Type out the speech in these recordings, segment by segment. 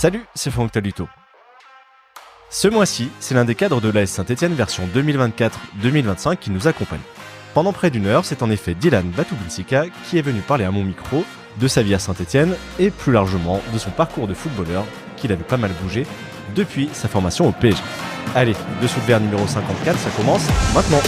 Salut, c'est Franck Taluto. Ce mois-ci, c'est l'un des cadres de l'AS Saint-Etienne version 2024-2025 qui nous accompagne. Pendant près d'une heure, c'est en effet Dylan Batoubilsika qui est venu parler à mon micro de sa vie à Saint-Etienne et plus largement de son parcours de footballeur qu'il a vu pas mal bouger depuis sa formation au PSG. Allez, dessous le verre numéro 54, ça commence maintenant.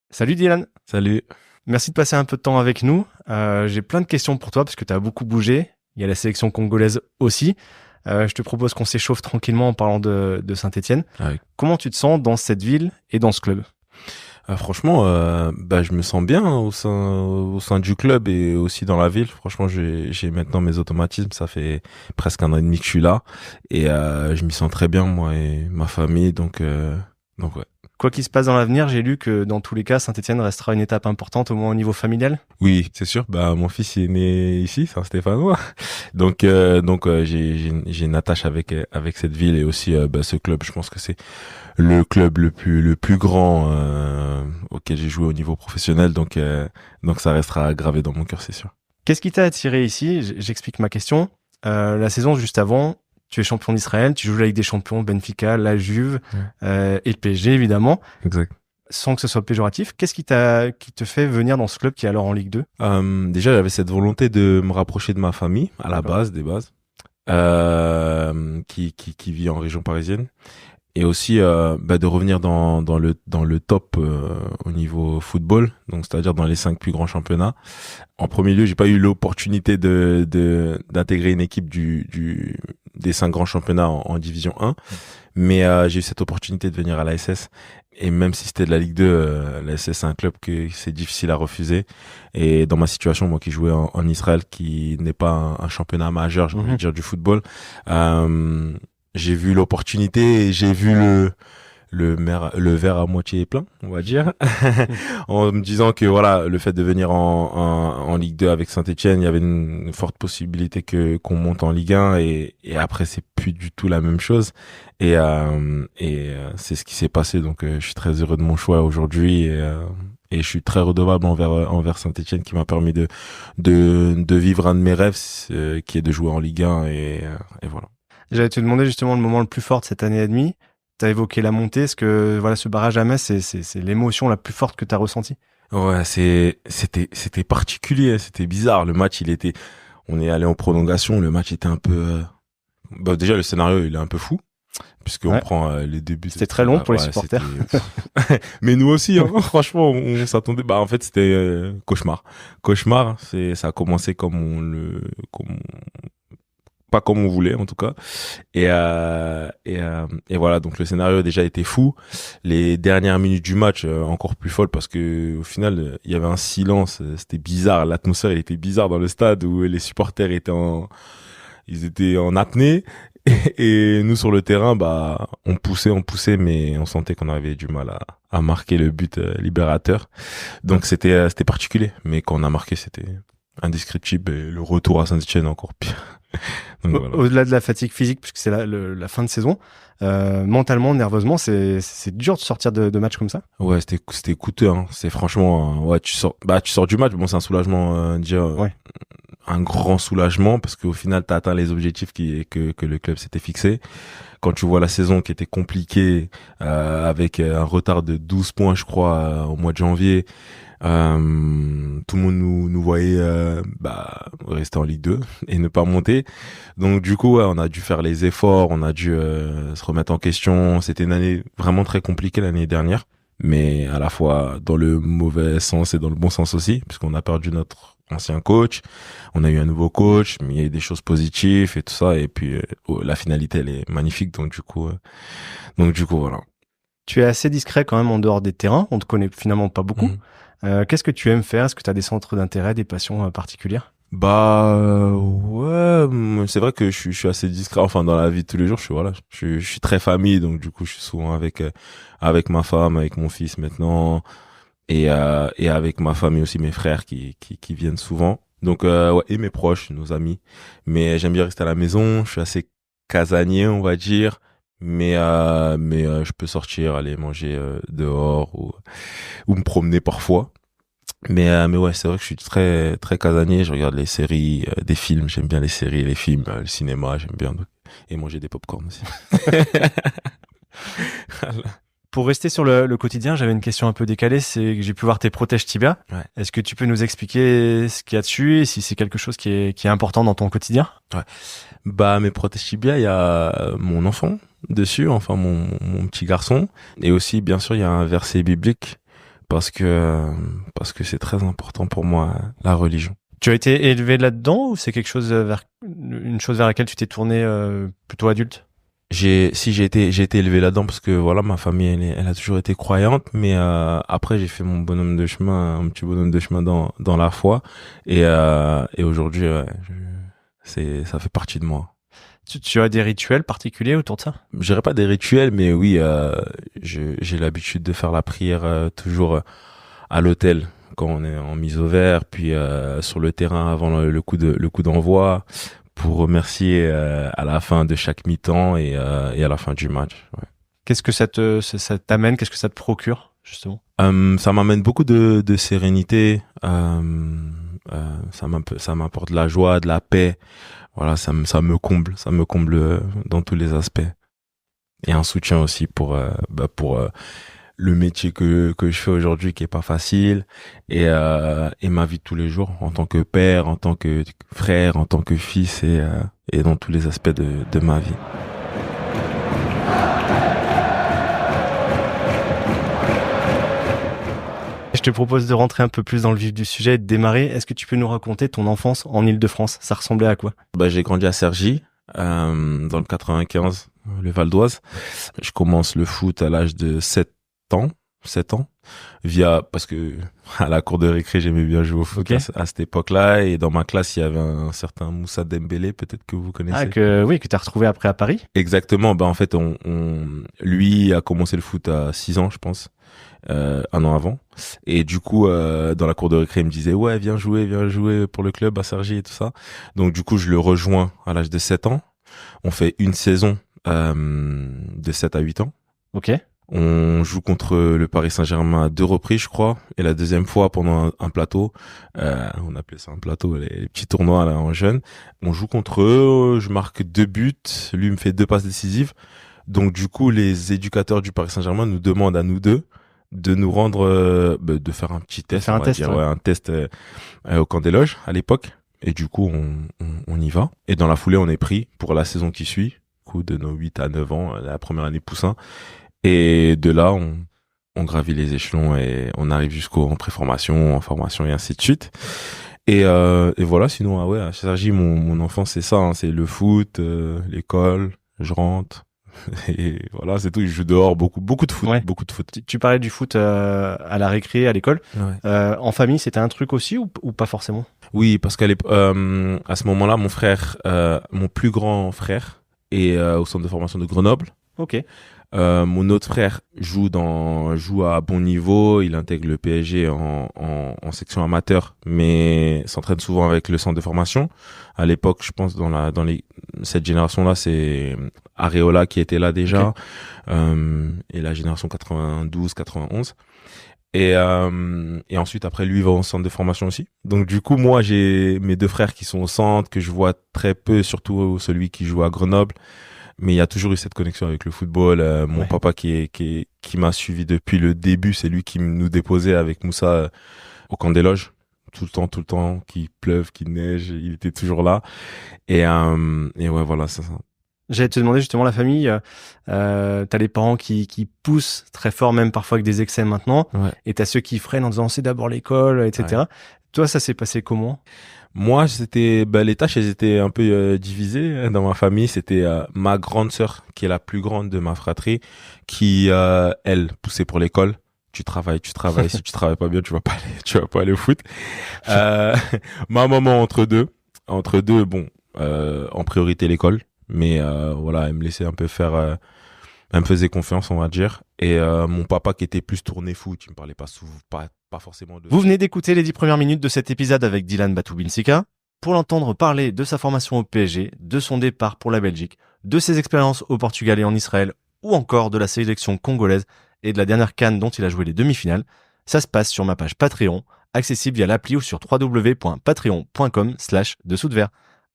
Salut Dylan. Salut. Merci de passer un peu de temps avec nous. J'ai plein de questions pour toi parce que tu as beaucoup bougé. Il y a la sélection congolaise aussi. Je te propose qu'on s'échauffe tranquillement en parlant de Saint-Etienne. Ouais. Comment tu te sens dans cette ville et dans ce club ? Franchement, je me sens bien au sein du club et aussi dans la ville. Franchement, j'ai maintenant mes automatismes. Ça fait presque 1 an et demi que je suis là et je m'y sens très bien, moi et ma famille. Donc ouais. Quoi qu'il se passe dans l'avenir, j'ai lu que dans tous les cas, Saint-Etienne restera une étape importante, au moins au niveau familial. Oui, c'est sûr. Mon fils est né ici, c'est un Stéphanois. Donc j'ai une attache avec cette ville et aussi ce club. Je pense que c'est le club le plus grand auquel j'ai joué au niveau professionnel. Donc ça restera gravé dans mon cœur, c'est sûr. Qu'est-ce qui t'a attiré ici ? J'explique ma question. La saison juste avant, tu es champion d'Israël, tu joues la Ligue des Champions, Benfica, la Juve et le PSG évidemment. Exact. Sans que ce soit péjoratif, qu'est-ce qui te fait venir dans ce club qui est alors en Ligue 2 ? Déjà, j'avais cette volonté de me rapprocher de ma famille à la base, des bases, qui vit en région parisienne, et aussi de revenir dans le top au niveau football, donc c'est-à-dire dans les 5 plus grands championnats. En premier lieu, j'ai pas eu l'opportunité d'intégrer une équipe des 5 grands championnats en division 1, mais j'ai eu cette opportunité de venir à l'ASS. Et même si c'était de la Ligue 2, l'ASS c'est un club que c'est difficile à refuser. Et dans ma situation, moi qui jouais en Israël, qui n'est pas un championnat majeur, j'ai envie de dire, du football, j'ai vu l'opportunité et j'ai vu le verre à moitié plein, on va dire, en me disant que voilà, le fait de venir en Ligue 2 avec Saint-Etienne, il y avait une forte possibilité qu'on monte en Ligue 1 et après c'est plus du tout la même chose et c'est ce qui s'est passé. Donc je suis très heureux de mon choix aujourd'hui et je suis très redevable envers Saint-Etienne qui m'a permis de vivre un de mes rêves, qui est de jouer en Ligue 1 et voilà. J'allais te demander justement le moment le plus fort de cette année et demie. T'as évoqué la montée. Est-ce que ce barrage à Metz, c'est l'émotion la plus forte que t'as ressentie ? Ouais, c'était particulier, c'était bizarre. Le match, on est allé en prolongation. Le match était un peu. Déjà le scénario, il est un peu fou puisqu'on prend les débuts. C'était très long pour les supporters. Mais nous aussi, hein, franchement, on s'attendait. En fait, c'était cauchemar. Ça a commencé pas comme on voulait en tout cas et voilà, donc le scénario a déjà été fou, les dernières minutes du match encore plus folles parce que au final il y avait un silence, c'était bizarre, l'atmosphère elle était bizarre dans le stade où les supporters étaient en apnée et nous sur le terrain on poussait mais on sentait qu'on avait du mal à marquer le but libérateur, donc c'était particulier, mais quand on a marqué c'était indescriptible et le retour à Saint-Etienne encore pire. Donc, voilà. Au-delà de la fatigue physique, puisque c'est la fin de saison, mentalement, nerveusement, c'est dur de sortir de matchs comme ça. Ouais, c'était coûteux, hein. C'est franchement, tu sors du match, bon, c'est un soulagement, un grand soulagement parce qu'au final, t'as atteint les objectifs que le club s'était fixé. Quand tu vois la saison qui était compliquée, avec un retard de 12 points, je crois, au mois de janvier, tout le monde nous voyait rester en Ligue 2 et ne pas monter. Donc du coup, on a dû faire les efforts, on a dû se remettre en question. C'était une année vraiment très compliquée l'année dernière, mais à la fois dans le mauvais sens et dans le bon sens aussi, puisqu'on a perdu notre ancien coach, on a eu un nouveau coach, mais il y a eu des choses positives et tout ça, et puis la finalité elle est magnifique, donc du coup voilà. Tu es assez discret quand même en dehors des terrains, on te connaît finalement pas beaucoup. Qu'est-ce que tu aimes faire? Est-ce que tu as des centres d'intérêt, des passions particulières? Ouais, c'est vrai que je suis assez discret. Enfin, dans la vie de tous les jours, je suis très famille, donc du coup, je suis souvent avec ma femme, avec mon fils maintenant, et avec ma famille aussi, mes frères qui viennent souvent. Donc, ouais, et mes proches, nos amis. Mais j'aime bien rester à la maison. Je suis assez casanier, on va dire. Mais je peux sortir, aller manger dehors ou me promener parfois. Mais ouais, c'est vrai que je suis très très casanier. Je regarde les séries, des films. J'aime bien les séries, les films, le cinéma. J'aime bien et manger des pop-corn aussi. Voilà. Pour rester sur le quotidien, j'avais une question un peu décalée, c'est que j'ai pu voir tes protèges tibia. Ouais. Est-ce que tu peux nous expliquer ce qu'il y a dessus et si c'est quelque chose qui est important dans ton quotidien? Bah, mes protèges tibia, il y a mon enfant dessus, enfin mon petit garçon, et aussi bien sûr il y a un verset biblique parce que c'est très important pour moi la religion. Tu as été élevé là-dedans ou c'est quelque chose une chose vers laquelle tu t'es tourné plutôt adulte? J'ai été élevé là-dedans parce que voilà, ma famille elle a toujours été croyante, mais après j'ai fait mon bonhomme de chemin, un petit bonhomme de chemin dans la foi, et aujourd'hui ouais, ça fait partie de moi. Tu as des rituels particuliers autour de ça? Je dirais pas des rituels, mais oui, j'ai l'habitude de faire la prière toujours à l'hôtel quand on est en mise au vert, puis sur le terrain avant le coup d'envoi, pour remercier à la fin de chaque mi-temps et à la fin du match. Ouais. Qu'est-ce que ça t'amène? Qu'est-ce que ça te procure, justement? Ça m'amène beaucoup de sérénité. Ça m'apporte de la joie, de la paix. Voilà, ça me comble dans tous les aspects. Et un soutien aussi pour le métier que je fais aujourd'hui, qui est pas facile, et ma vie de tous les jours en tant que père, en tant que frère, en tant que fils, et dans tous les aspects de ma vie. Je te propose de rentrer un peu plus dans le vif du sujet et de démarrer. Est-ce que tu peux nous raconter ton enfance en Île-de-France? Ça ressemblait à quoi? Bah, j'ai grandi à Cergy, dans le 95, le Val d'Oise. Je commence le foot à l'âge de 7 ans, parce que à la cour de récré, j'aimais bien jouer au foot à cette époque-là, et dans ma classe, il y avait un certain Moussa Dembélé, peut-être que vous connaissez. Ah, que t'as retrouvé après à Paris? Exactement, bah en fait, lui a commencé le foot à 6 ans, je pense. Un an avant, et du coup dans la cour de récré il me disait ouais viens jouer pour le club à Cergy et tout ça, donc du coup je le rejoins à l'âge de 7 ans. On fait une saison de 7 à 8 ans. Ok. On joue contre le Paris Saint-Germain à 2 reprises, je crois, et la deuxième fois pendant un plateau, on appelait ça un plateau, les petits tournois là en jeune. On joue contre eux, je marque 2 buts, lui me fait 2 passes décisives. Donc du coup les éducateurs du Paris Saint-Germain nous demandent à nous deux de nous rendre, de faire un petit test, un test au camp des loges à l'époque. Et du coup, on y va. Et dans la foulée, on est pris pour la saison qui suit, coup de nos 8 à 9 ans, la première année poussin. Et de là, on gravit les échelons et on arrive jusqu'en préformation, en formation et ainsi de suite. Et voilà, sinon, ouais, à Cergy, mon enfance, c'est ça, hein, c'est le foot, l'école, je rentre. Et voilà, c'est tout. Je joue dehors, beaucoup de foot, beaucoup de foot. Tu parlais du foot à la récré, à l'école. Ouais. En famille, c'était un truc aussi ou pas forcément? Oui, parce à ce moment-là, mon frère, mon plus grand frère, est au centre de formation de Grenoble. Ok. Mon autre frère joue à bon niveau, il intègre le PSG en section amateur, mais s'entraîne souvent avec le centre de formation. À l'époque, je pense cette génération-là, c'est Areola qui était là déjà, et la génération 92, 91. Et ensuite, après, lui, il va au centre de formation aussi. Donc, du coup, moi, j'ai mes 2 frères qui sont au centre, que je vois très peu, surtout celui qui joue à Grenoble. Mais il y a toujours eu cette connexion avec le football. Mon papa qui m'a suivi depuis le début, c'est lui qui nous déposait avec Moussa au camp des loges. Tout le temps, qu'il pleuve, qu'il neige, il était toujours là. Et ouais, voilà, c'est ça. J'allais te demander justement la famille, t'as les parents qui poussent très fort, même parfois avec des excès maintenant, et t'as ceux qui freinent en disant c'est d'abord l'école, etc. Ouais. Toi, ça s'est passé comment? Moi, les tâches, elles étaient un peu divisées dans ma famille. C'était ma grande sœur, qui est la plus grande de ma fratrie, qui, elle, poussait pour l'école. tu travailles. Si tu travailles pas bien, tu vas pas aller au foot. Ma maman entre deux, bon, en priorité l'école, mais voilà, elle me laissait un peu faire, elle me faisait confiance, on va dire. Et mon papa qui était plus tourné foot, il me parlait pas souvent, pas forcément de. Vous venez d'écouter les 10 premières minutes de cet épisode avec Dylan Batoubinsika. Pour l'entendre parler de sa formation au PSG, de son départ pour la Belgique, de ses expériences au Portugal et en Israël, ou encore de la sélection congolaise et de la dernière CAN dont il a joué les demi-finales, ça se passe sur ma page Patreon, accessible via l'appli ou sur www.patreon.com/dessous de verre.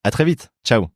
À très vite, ciao.